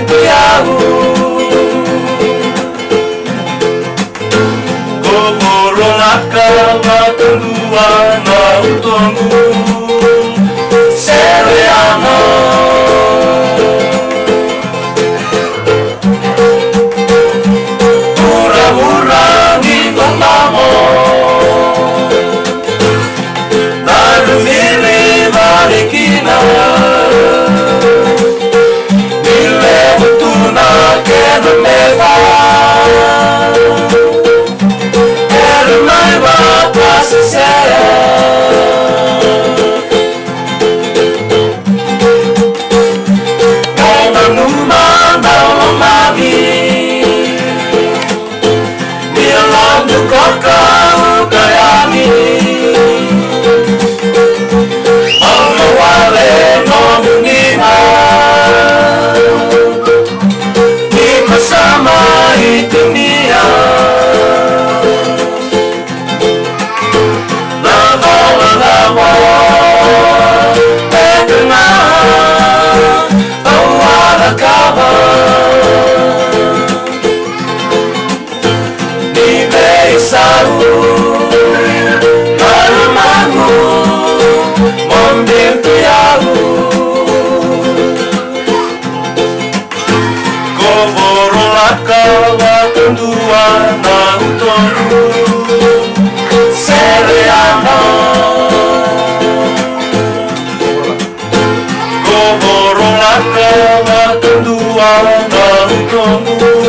tu yahu Koborolaka watundua na utongu Seriano Pura-pura di Tondamo Lalu mili marikina Mile butuna kena meva Kena mai batas saya Ngomong numang dalam mami Bilang duka kau kayami Wale ngomongina Di bersama dunia Lawa-lawa Dengar Awal kabar Di Beisau Malu-malu Mobil tu yahu Koborolaka watundua na utongu Seriano Koborolaka watundua na utongu